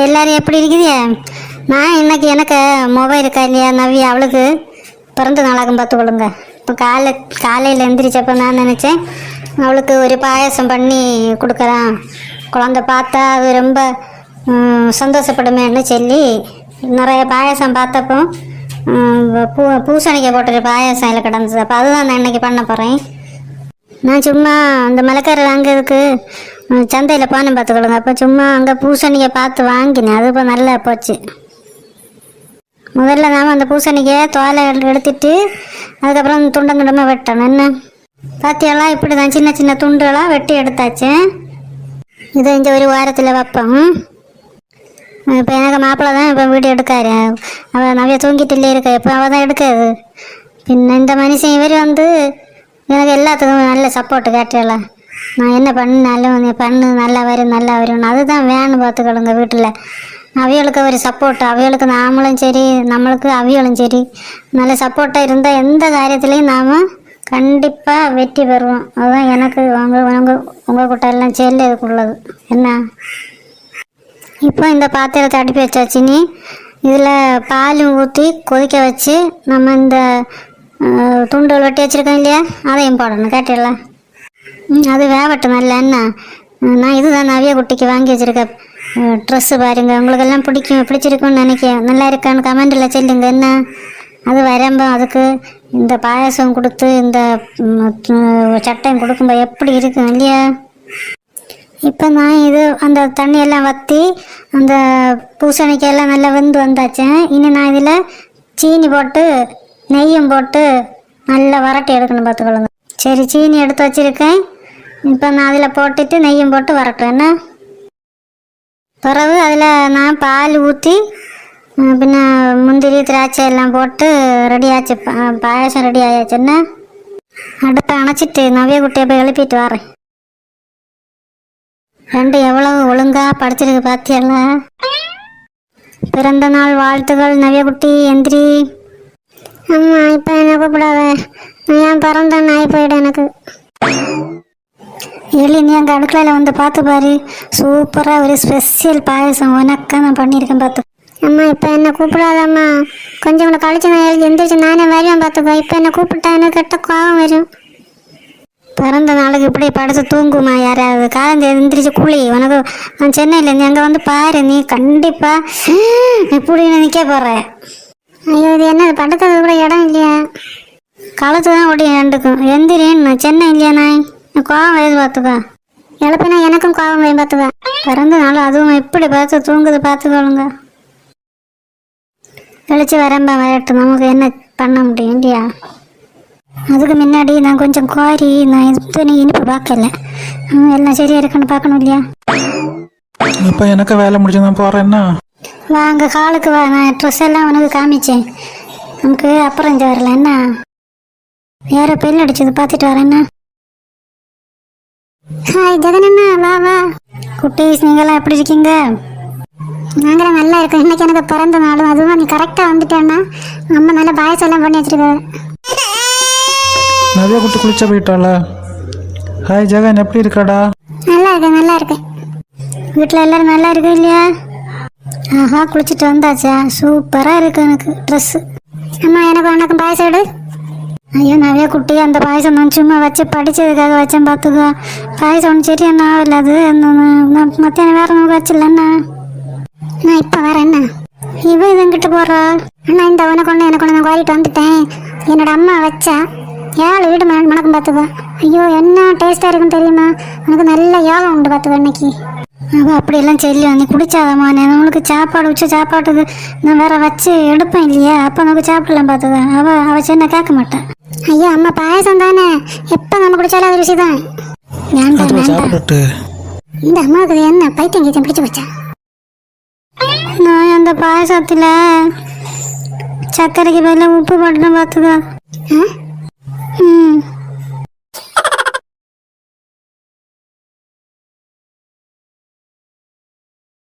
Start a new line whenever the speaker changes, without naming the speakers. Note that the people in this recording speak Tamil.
எல்லாரும் எப்படி இருக்குதியா? நான் இன்னைக்கு எனக்கு மொபைல் இருக்கா இல்லையா நவி அவளுக்கு பிறந்த நாளாகும் பார்த்துக்கொள்ளுங்க. இப்போ காலையில் எந்திரிச்சப்போ நான் நினச்சேன் அவளுக்கு ஒரு பாயாசம் பண்ணி கொடுக்குறான், குழந்தை பார்த்தா அது ரொம்ப சந்தோஷப்படுமேன்னு சொல்லி நிறைய பாயாசம் பார்த்தப்போ பூசணிக்காய் போட்டுற பாயாசம் அதில் கிடந்துச்சு. அப்போ அதுதான் நான் இன்னைக்கு பண்ண போகிறேன். நான் சும்மா அந்த மலைக்கரை வாங்கிறதுக்கு சந்தையில் போனேன் பார்த்துக்கொள்ளுங்க. அப்போ சும்மா அங்கே பூசணிக்காய் பார்த்து வாங்கினேன். அது இப்போ நல்லா போச்சு. முதல்ல நாம் அந்த பூசணிக்காயை தோலை எடுத்துட்டு அதுக்கப்புறம் துண்டமாக வெட்டணும். என்ன பாத்தியெல்லாம் இப்படி தான் சின்ன சின்ன துண்டுகளாக வெட்டி எடுத்தாச்சு. இதை இந்த ஒரு வாரத்தில் வைப்போம். இப்போ எனக்கு மாப்பிள்ளை தான் இப்போ வீடு எடுக்காரு. அவள் நிறைய தூங்கிட்டு இல்லையே இருக்கா, இப்போ அவள் தான் எடுக்காது. பின்ன இந்த மனுஷன் இவர் வந்து எனக்கு எல்லாத்துக்கும் நல்ல சப்போர்ட்டு கேட்டலாம். நான் என்ன பண்ணாலும் நீ பண்ணு, நல்லா வரும் அதுதான் வேணும் பார்த்துக்கொள்ளுங்க. வீட்டில் அவியலுக்கு ஒரு சப்போர்ட்டு, அவியலுக்கு நாமளும் சரி நம்மளுக்கு அவியலும் சரி நல்ல சப்போர்ட்டாக இருந்தால் எந்த காரியத்துலேயும் நாம் கண்டிப்பாக வெற்றி பெறுவோம். அதுதான் எனக்கு உங்கள் கூட்ட எல்லாம் சேர்ந்து இதுக்குள்ளது. என்ன இப்போ இந்த பாத்திரத்தை அடுப்பி வச்சாச்சு. நீ இதில் பால் ஊற்றி கொதிக்க வச்சு நம்ம இந்த துண்டுகள் வெட்டி வச்சுருக்கோம் இல்லையா, அதையும் போடணும். கேட்டல அது வேகட்டும் நல்ல. என்ன நான் இதுதான் நவிய குட்டிக்கு வாங்கி வச்சுருக்கேன் ட்ரெஸ்ஸு பாருங்க. உங்களுக்கெல்லாம் பிடிச்சிருக்குன்னு நினைக்கிறேன். நல்லா இருக்கான்னு கமெண்டில் சொல்லுங்க. என்ன அது வரம்போ அதுக்கு இந்த பாயாசம் கொடுத்து இந்த சட்டையும் கொடுக்கும்போது எப்படி இருக்கும் இல்லையா. இப்போ நான் இது அந்த தண்ணியெல்லாம் வற்றி அந்த பூசணிக்காயெல்லாம் நல்லா வெந்து வந்தாச்சேன். இனி நான் இதில் சீனி போட்டு நெய்யும் போட்டு நல்லா வரட்டி எடுக்கணும் பார்த்துக்கொள்ளுங்க. சரி, சீனி எடுத்து வச்சுருக்கேன். இப்போ நான் அதில் போட்டுட்டு நெய்யும் போட்டு வரட்டேன். என்ன பிறகு அதில் நான் பால் ஊற்றி பின்ன முந்திரி திராட்சை எல்லாம் போட்டு ரெடி ஆச்சு. பாயாசம் ரெடி ஆயாச்சு. என்ன அடுப்பை அணைச்சிட்டு நவிய குட்டியை போய் எழுப்பிட்டு வரேன். ரெண்டு எவ்வளவு ஒழுங்காக படிச்சிருக்கு பார்த்தியெல்லாம். பிறந்த நாள் வாழ்த்துக்கள் நவிய குட்டி. எந்திரி. அம்மா இப்போ என்ன கூப்பிடாத, என் பிறந்த நாய் போயிடும் எனக்கு. எலி நீ அங்கே அடுக்கலையில் வந்து பார்த்து பாரு, சூப்பராக ஒரு ஸ்பெஷல் பாயசம் உனக்காக நான் பண்ணியிருக்கேன் பார்த்து. அம்மா இப்போ என்ன கூப்பிடாதம்மா, கொஞ்சம் கூட கழிச்சு நான் எழுதி எந்திரிச்சு நானே வருவேன் பார்த்துக்கோ. இப்போ என்ன கூப்பிட்டா எனக்கு கெட்ட கோவம் வரும். பிறந்த நாளுக்கு இப்படி படுத்து தூங்குமா யாராவது? காலம் எந்திரிச்சு குழி. உனக்கு நான் சென்னையிலேருந்து அங்கே வந்து பாரு, நீ கண்டிப்பாக இப்படி நிற்க போகிற. ஐயோ இது என்ன படுக்கிறது கூட இடம் இல்லையா, களத்து தான் ஓடி ரெண்டுக்கும். எந்திரின்னு சென்னை இல்லையா நாய், கோவம் வருது பார்த்துக்கோ. இழப்பினா எனக்கும் கோவம் வரும் பார்த்துக்கோ. பிறந்த நாள் அதுவும் இப்படி பார்த்து தூங்குது பார்த்துக்கோளுங்க. கழிச்சு வரம்பா வரட்டும், நமக்கு என்ன பண்ண முடியும் இல்லையா. அதுக்கு முன்னாடி நான் கொஞ்சம் கோரி நான் இனிப்பு பார்க்கல, எல்லாம் சரியா இருக்குன்னு பார்க்கணும் இல்லையா.
இப்போ எனக்கு வேலை முடிச்சு நான் போகிறேன்னா
வாங்க காலுக்கு வா, நான் ட்ரெஸ் எல்லாம் உனக்கு காமிச்சேன். நமக்கு அப்புறம் இங்கே வரல. என்ன யாரோ பெல் அடிச்சது பார்த்துட்டு வரேன்னா. ஹாய் ஜெகனண்ணா, வா வா. குட்டீஸ் நீங்களாம் எப்படி இருக்கீங்க? நாங்களாம் நல்லா இருக்கோம். இன்னைக்கு எனக்கு பிறந்த நாளும், அதுவும் நீ கரெக்டாக வந்துட்டேன்னா அம்மா நல்லா பாயசம் எல்லாம் பண்ணி வச்சிருக்கேன்.
நிறைய குட்டி குளிச்சா போயிட்டாள. ஹாய் ஜெகன், எப்படி இருக்காடா?
நல்லா இருக்கேன். வீட்டில் எல்லாரும் நல்லா இருக்கு இல்லையா? ஆஹா, குளிச்சுட்டு வந்தாச்சா? சூப்பராக இருக்கு எனக்கு ட்ரெஸ்ஸு. அம்மா எனக்கு உனக்கும் பாயசம் எடு. ஐயோ நிறைய குட்டி, அந்த பாயசம் நான் சும்மா வச்சு படித்ததுக்காக வச்சேன் பார்த்துக்கோ. பாயசம் ஒன்று சரி என்ன ஆகல, அது மத்தியானம் வேறு நமக்கு வச்சிடலண்ணா. நான் இப்போ வரேன். என்ன இவன் இதங்கிட்ட போகிறா? அண்ணா இந்த உனக்கு ஒன்று எனக்கு ஒன்று நான் கோரிட்டு வந்துட்டேன். என்னோட அம்மா வச்சா 7 வீடு மணக்கம் பார்த்துக்கோ. ஐயோ என்ன டேஸ்ட்டாக இருக்குன்னு தெரியுமா, உனக்கு நல்ல யோகம் உண்டு பார்த்துக்கோ இன்னைக்கு. அவள் அப்படியெல்லாம் சொல்லி நீ குடிச்சாதம்மா, நம்மளுக்கு சாப்பாடு வச்சு சாப்பாட்டுக்கு நான் வேற வச்சு எடுப்பேன் இல்லையா, அப்போ நமக்கு சாப்பிடலாம் பார்த்துக்கோ. அவள் சின்ன கேட்க மாட்டேன். ஐயா அம்மா பாயசம் தானே, எப்போ நம்ம குடிச்சாலும் அது ருசி தான். இந்த அம்மாவுக்கு என்ன பைத்தியம் கீத்தியம் பிடிச்சி வச்சா. நான் அந்த பாயசத்தில் சர்க்கரைக்கு பதிலாக உப்பு போட்டுன்னு பார்த்துக்கோ.